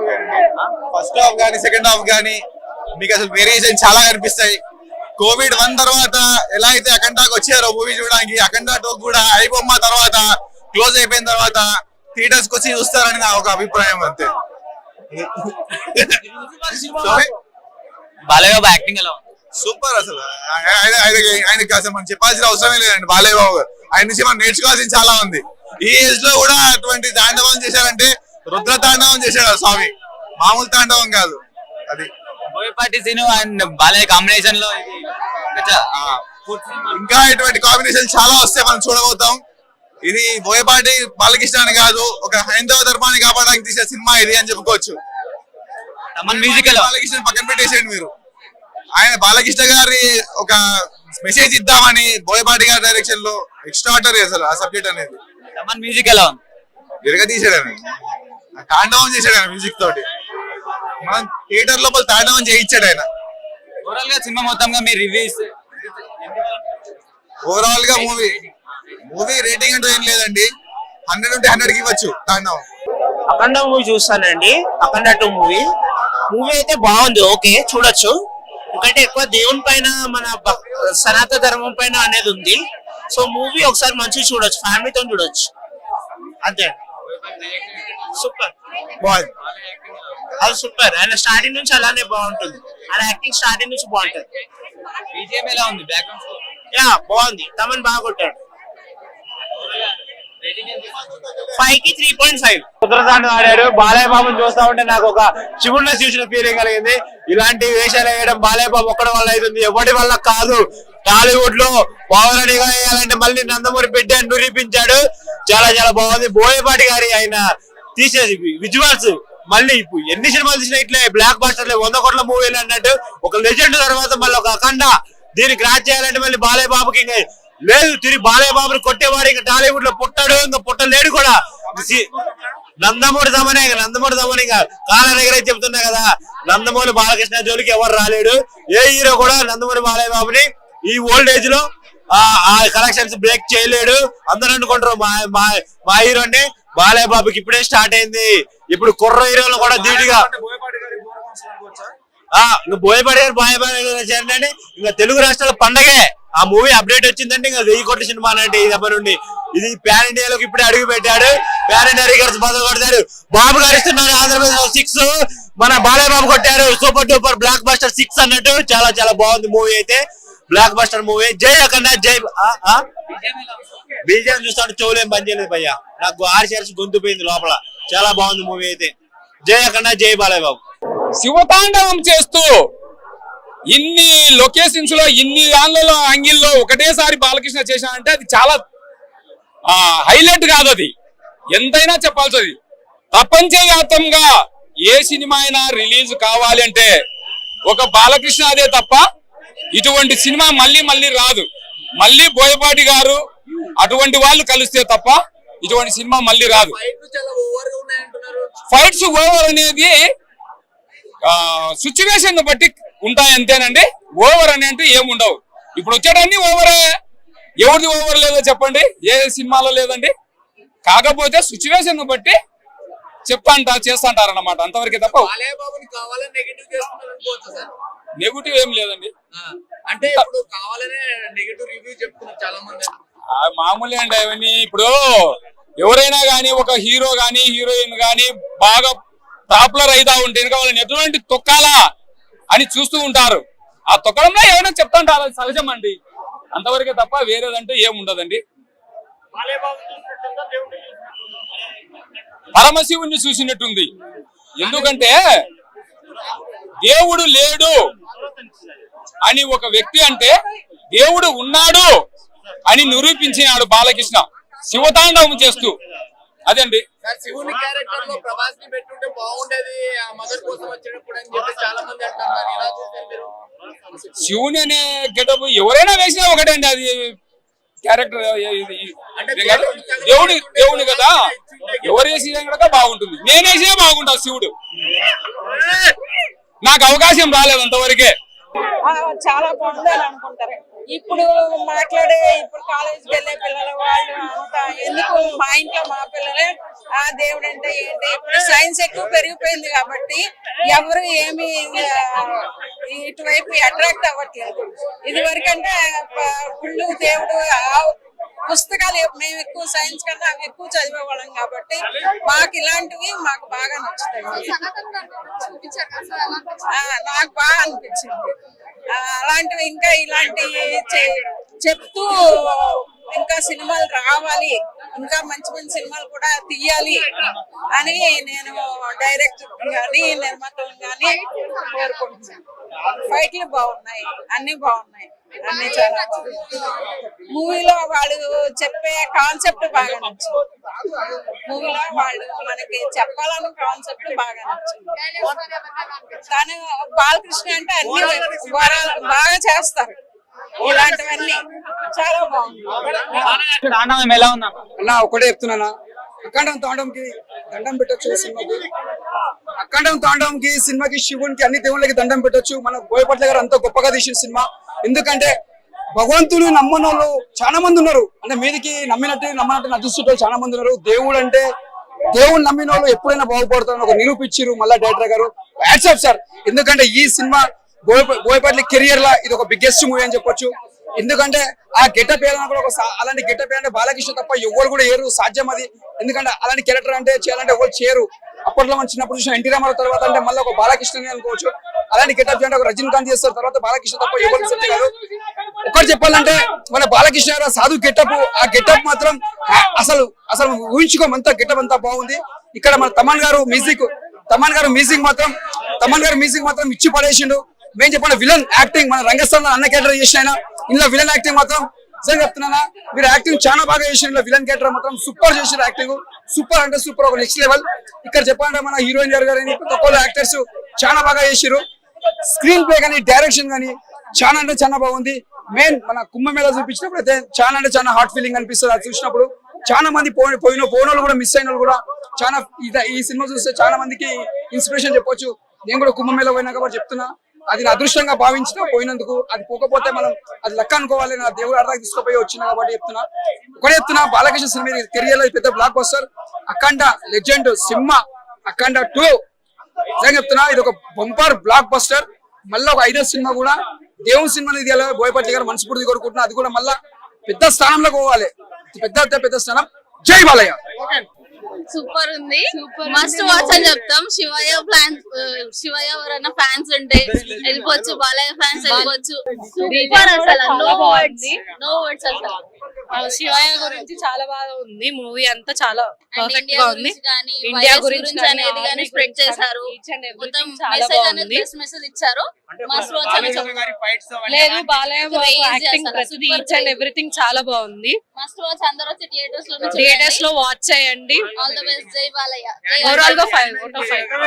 Movie అండి. First half గానీ second half గానీ మీకు అసలు వేరియేషన్ చాలా కనిపిస్తాయి. కోవిడ్ 1 తర్వాత ఎలా అయితే అఖండాకి వచ్చారో మూవీ చూడడానికి, అఖండ 2 కూడా ఐబొమ్మ తర్వాత క్లోజ్ అయిపోయిన తర్వాత థియేటర్స్ కి వచ్చి చూస్తారని నా ఒక అభిప్రాయం అంతే. బాలయ్య బాబు యాక్టింగ్ ఎలా ఉంది? సూపర్. అసలు ఆయనకి అసలు మనం చెప్పాల్సిన అవసరమే లేదండి. బాలయ్య బాబు ఆయన నుంచి మనం నేర్చుకోవాల్సింది చాలా ఉంది. ఈ ఏజ్ లో కూడా అటువంటి తాండవం చేశారంటే రుద్ర తాండవం చేశాడు స్వామి, మామూలు తాండవం కాదు అది. బోయపాటి సీను అండ్ బాలయ్య కాంబినేషన్ లో ఇంకా ఇటువంటి కాంబినేషన్ చాలా వస్తే మనం చూడబోతాం. ఇది బోయపాటి బాలకృష్ణ అని కాదు, ఒక హైందవ ధర్మాన్ని కాపాడడానికి తీసే సినిమా ఇది అని చెప్పుకోవచ్చు. బాలకృష్ణ పక్కన పెట్టేసేయండి మీరు. ఆయన బాలకృష్ణ గారి ఒక మెసేజ్ ఇద్దామని బోయపాటి గారి డైరెక్షన్ లో ఎక్స్ట్రాడనరీ అసలు ఆ సబ్జెక్ట్ అనేది. మ్యూజిక్ ఎలా ఉంది? విరగ తీసాడు ఆయన, తాండవం చేశాడు ఆయన మ్యూజిక్ తోటి. మనం థియేటర్ లోపల తాండవం చేయించాడు ఆయన. ఓవరాల్ గా సినిమా మొత్తంగా మీ రివ్యూస్? ఓవరాల్ గా మూవీ రేటింగ్ అంటూ ఏం లేదండి, 100 ఉంటే 100 కి ఇవ్వచ్చు. తాండవం అఖండ మూవీ చూస్తానండి. అఖండ 2 మూవీ అయితే బాగుంది, ఓకే చూడొచ్చు. ఎందుకంటే ఎక్కువ దేవుని పైన మన సనాతన ధర్మం పైన అనేది ఉంది. సో మూవీ ఒకసారి మంచిగా చూడొచ్చు, ఫ్యామిలీతో చూడొచ్చు అంతే. సూపర్ బాగుంది, అది సూపర్. ఆయన స్టార్టింగ్ నుంచి అలానే బాగుంటుంది, ఆయన యాక్టింగ్ స్టార్టింగ్ నుంచి బాగుంటుంది. బీజిఎం ఎలా ఉంది? బ్యాక్గ్రౌండ్ యా బాగుంది, తమన్ బాగా కొట్టాడు. 5 కి 3.5. ఉత్తరతాండ ఆడాడు. బాలయ్య బాబుని చూస్తా ఉంటే నాకు ఒక శివుడిని చూసిన ఫీలింగ్ కలిగింది. ఇలాంటి వేషాలు వేయడం బాలయ్య బాబు ఒక్కడి వల్ల అవుతుంది, ఎవరి వల్ల కాదు. టాలీవుడ్ లో పౌరనిగా వేయాలంటే మళ్ళీ నందమూరి పెట్టి నిరూపించాడు. చాలా చాలా బాగుంది. బోయపాటి గారి ఆయన తీసేది విజువల్స్ మళ్ళీ ఎన్ని సినిమాలు తీసినా ఇట్లే బ్లాక్ బాస్టర్లే, 100 కోట్ల మూవీలు అన్నట్టు ఒక లెజెండ్ తర్వాత మళ్ళీ ఒక అఖండ దీన్ని క్రాచ్ చేయాలంటే మళ్ళీ బాలయ్య బాబుకి ఇంకా లేదు. తిరిగి బాలయ్య బాబుని కొట్టేవాడు ఇంకా టాలీవుడ్ లో పుట్టాడు, ఇంకా పుట్టలేడు కూడా. నందమూరి దమనే ఇంకా కాళ్ళ దగ్గర చెప్తున్నా కదా, నందమూరి బాలకృష్ణ జోలికి ఎవరు రాలేడు. ఏ హీరో కూడా నందమూరి బాలయ్య బాబుని ఈ ఓల్డ్ ఏజ్ లో ఆ కలెక్షన్స్ బ్రేక్ చేయలేడు. అందరూ అనుకుంటారు మా హీరోని. బాలయ్య బాబుకి ఇప్పుడే స్టార్ట్ అయింది. ఇప్పుడు కుర్ర హీరోలు కూడా ధీటుగా బోయపాటి గారు ఇంకా తెలుగు రాష్ట్రాల పండగే. ఆ మూవీ అప్డేట్ వచ్చిందంటే ఇంకా 1000 కోట్ల సినిమా అంటే ఇది నుండి ఇది ప్యాన్ ఇండియాలోకి ఇప్పుడే అడుగు పెట్టాడు. ప్యాన్ ఇండియా రికార్డ్స్ బదులు కొడతాడు. బాబు గారు ఇస్తున్నారు ఆంధ్రప్రదేశ్ లో 6, మన బాలయ్య బాబు కొట్టారు సూపర్ డూపర్ బ్లాక్ బస్టర్ 6 అన్నట్టు. చాలా చాలా బాగుంది మూవీ అయితే, బ్లాక్ బస్టర్ మూవీ. జై అఖండ జై. బీజేపీ చూస్తాడు చెవులేం పని చేయలేదు భయ్యా, నాకు 6 షేర్స్ గొంతు పోయింది లోపల. చాలా బాగుంది మూవీ అయితే. జై అఖండ జై బాలయ్య బాబు. శివతాండవం చేస్తూ ఇన్ని లొకేషన్స్ లో ఇన్ని యాంగిల్లో ఒకటేసారి బాలకృష్ణ చేశానంటే అది చాలా హైలైట్ కాదు, అది ఎంతైనా చెప్పాల్సింది. ప్రపంచవ్యాప్తంగా ఏ సినిమా అయినా రిలీజ్ కావాలి అంటే ఒక బాలకృష్ణ అదే తప్ప ఇటువంటి సినిమా మళ్ళీ రాదు. మళ్ళీ బోయపాటి గారు అటువంటి వాళ్ళు కలిస్తే తప్ప ఇటువంటి సినిమా మళ్ళీ రాదు. ఫైట్స్ ఓవర్ అనేది సిచ్యువేషన్ బట్టి ఉంటాయి అంతేనండి. ఓవర్ అని అంటే ఏముండవు. ఇప్పుడు వచ్చేటన్ని ఓవరే, ఎవరిది ఓవర్ లేదో చెప్పండి, ఏ సినిమాలో లేదండి. కాకపోతే సిచ్యువేషన్ బట్టి చేస్తాంటారు అన్నమాట, అంతవరకే తప్ప నెగిటివ్ ఏం లేదండి. అంటే మామూలే అండి అవన్నీ. ఇప్పుడు ఎవరైనా గానీ ఒక హీరో గానీ హీరోయిన్ గానీ బాగా పాపులర్ అవుతా ఉంటే వాళ్ళని ఎటువంటి తొక్కాలా అని చూస్తూ ఉంటారు. ఆ తొక్కడంలో ఏమైనా చెప్తాంటారు, అది సహజం అండి, అంతవరకే తప్ప వేరేదంటే ఏముండదండి. పరమశివుణ్ణి చూసినట్టుంది. ఎందుకంటే దేవుడు లేడు అని ఒక వ్యక్తి అంటే దేవుడు ఉన్నాడు అని నిరూపించినాడు బాలకృష్ణ శివతాండవం చేస్తూ. అదండి శివుని క్యారెక్టర్ లో ప్రభాస్ ని పెట్టుంటే బాగుండేది మదర్ కోసం వచ్చినప్పుడు అని చెప్పి చాలా మంది అంటారు. ఇలా చూస్తే మీరు శివుని అనే గెటప్ ఎవరైనా వేసినా ఒకటే అండి, అది క్యారెక్టర్. దేవుడు కదా, ఎవరు వేసినా కూడా బాగుంటుంది. నేను వేసినా బాగుంటా శివుడు. నాకు అవకాశం రాలేదు అంతవరకే. చాలా బాగుంది అని అనుకుంటారు. ఇప్పుడు మాట్లాడే ఇప్పుడు కాలేజీకి వెళ్ళే పిల్లలు వాళ్ళు అంతా ఎందుకు మా ఇంట్లో మా పిల్లలే ఆ దేవుడు అంటే ఏంటి ఇప్పుడు సైన్స్ ఎక్కువ పెరిగిపోయింది కాబట్టి ఎవరు ఏమి ఇటువైపు అట్రాక్ట్ అవ్వట్లేదు. ఇది వరకంటే గుళ్ళు దేవుడు పుస్తకాలు మేము ఎక్కువ సైన్స్ కన్నా అవి ఎక్కువ చదివేవాళ్ళం కాబట్టి మాకు ఇలాంటివి మాకు బాగా నచ్చుతాయి. నాకు బాగా అనిపించింది. అలాంటివి ఇంకా ఇలాంటివి చెప్తూ ఇంకా సినిమాలు రావాలి, ఇంకా మంచి మంచి సినిమాలు కూడా తీయాలి అని నేను డైరెక్టర్ గాని నిర్మాతలు గాని కోరుకుంటున్నాను. ఫైట్లు బాగున్నాయి, అన్ని బాగున్నాయి, అన్ని చాలా బాగున్నాయి. మూవీలో వాళ్ళు చెప్పే కాన్సెప్ట్ బాగా నచ్చింది. మూవీలో వాళ్ళు మనకి చెప్పాలని కాన్సెప్ట్ బాగా నచ్చింది. కానీ బాలకృష్ణ అంటే అన్ని బాగా చేస్తారు. ఇలాంటివన్నీ చాలా బాగుంది. ఆనందం ఎలా ఉందా? అన్నా ఒకటే చెప్తున్నా, అఖండం తాండవంకి దండం పెట్టొచ్చు సినిమాకి. అఖండం తాండవంకి సినిమాకి శివునికి అన్ని దేవుళ్ళకి దండం పెట్టొచ్చు. మన బోయపట్ల గారు అంత గొప్పగా తీసిన సినిమా. ఎందుకంటే భగవంతుని నమ్మని వాళ్ళు చాలా మంది ఉన్నారు. అంటే మీదికి నమ్మనట్టు నటిస్తుంటే చాలా మంది ఉన్నారు. దేవుడు అంటే దేవుడు నమ్మిన వాళ్ళు ఎప్పుడైనా బాగుపడతారని ఒక నిరూపించారు మళ్ళా డైరెక్టర్ గారు. వాట్సాప్ సార్, ఎందుకంటే ఈ సినిమా బోయపట్ల కెరియర్ లా ఇది ఒక బిగ్గెస్ట్ మూవీ అని చెప్పొచ్చు. ఎందుకంటే ఆ గెటప్ వేయాలన్నా కూడా అలాంటి గెటప్ వేయాలంటే బాలకృష్ణ తప్ప ఎవరు కూడా ఏరు సాధ్యం అది. ఎందుకంటే అలాంటి క్యారెక్టర్ అంటే చేయాలంటే ఎవరు చేయరు. అప్పట్లో మనం చిన్నప్పుడు చూసిన ఎన్టీ రామారావు తర్వాత అంటే మళ్ళీ ఒక బాలకృష్ణ అనుకోవచ్చు. అలాంటి గెటప్ చేయాలంటే ఒక రజనీకాంత్ చేస్తారు, తర్వాత బాలకృష్ణ తప్ప ఎవరు సెట్ కాదు. ఒకటి చెప్పాలంటే మన బాలకృష్ణ గారు సాధు గెటప్, ఆ గెటప్ మాత్రం అసలు ఊహించుకోమంత గెటప్ అంతా బాగుంది. ఇక్కడ మన తమన్ గారు మ్యూజిక్ మాత్రం ఇచ్చి పడేసిండు. మేము చెప్పండి విలన్ యాక్టింగ్ మన రంగస్థానంలో అన్న క్యారెక్టర్ చేసిన ఇందులో విలన్ యాక్టింగ్ మాత్రం నిజంగా చెప్తున్నా, మీరు యాక్టింగ్ చాలా బాగా చేసిన విలన్ క్యారెక్టర్ మాత్రం సూపర్ చేసిన యాక్టింగ్. సూపర్ అంటే సూపర్, ఒక నెక్స్ట్ లెవెల్. ఇక్కడ చెప్పాలంటే మన హీరోయిన్ గారు కానీ ప్రతి యాక్టర్స్ చాలా బాగా చేసిరు. స్క్రీన్ ప్లే కానీ డైరెక్షన్ కానీ చాలా అంటే చాలా బాగుంది. మెయిన్ మన కుంభమేళ చూపించినప్పుడు అయితే చాలా అంటే చాలా హార్ట్ ఫీలింగ్ అనిపిస్తుంది. అది చూసినప్పుడు చాలా మంది పోయిన వాళ్ళు కూడా మిస్ అయిన వాళ్ళు కూడా చాలా ఈ సినిమా చూస్తే చాలా మందికి ఇన్స్పిరేషన్ చెప్పొచ్చు. నేను కూడా కుంభమేళ పోయినా కాబట్టి చెప్తున్నా, అది నా అదృష్టంగా భావించిన పోయినందుకు. అది పోకపోతే మనం అది లెక్క అనుకోవాలి. నా దేవుడు అర్థానికి తీసుకుపోయి వచ్చినా కాబట్టి చెప్తున్నా బాలకృష్ణ సినిమా కెరియర్ లో పెద్ద బ్లాక్ బస్టర్. అఖండ లెజెండ్ సినిమా అఖండ 2 నిజంగా చెప్తున్నా, ఇది ఒక బంపర్ బ్లాక్ బస్టర్. మళ్ళీ ఒక 5వ సినిమా కూడా దేవుని సినిమా ఇది బోయపట్ల గారు మనస్ఫూర్తి కోరుకుంటున్నా. అది కూడా మళ్ళా పెద్ద స్థానంలో పోవాలి, పెద్ద స్థానం. జై బాలయ్య. సూపర్ ఉంది, మస్ట్ వాచ్ అని చెప్తాం. శివయ్య ఎవరైనా ఫ్యాన్స్ ఉంటే వెళ్ళిపోవచ్చు, బాలయ్య ఫ్యాన్స్ వెళ్ళిపోవచ్చు. సూపర్ అసలు, నో వర్డ్స్ అసలు. శివయ్య గురించి చాలా బాగా ఉంది మూవీ అంతా, చాలా పర్ఫెక్ట్ గా ఉంది. ఇండియా గురించి అనేది కానీ స్ప్రెడ్ చేశారు, మొత్తం మెసేజ్ అనేది మెసేజ్ ఇచ్చారు. మస్ట్ వాచ్ అని చెప్తాం. లేదు బాలయ్య యాక్టింగ్ ప్రతిదీ ఈచ్ అండ్ ఎవ్రీథింగ్ చాలా బాగుంది. మస్ట్ వాచ్, అందరూ వచ్చి థియేటర్స్ లో వాచ్ చేయండి. All the best. జై బాలయ్య. ఓవరాల్ గా 5 out of 5.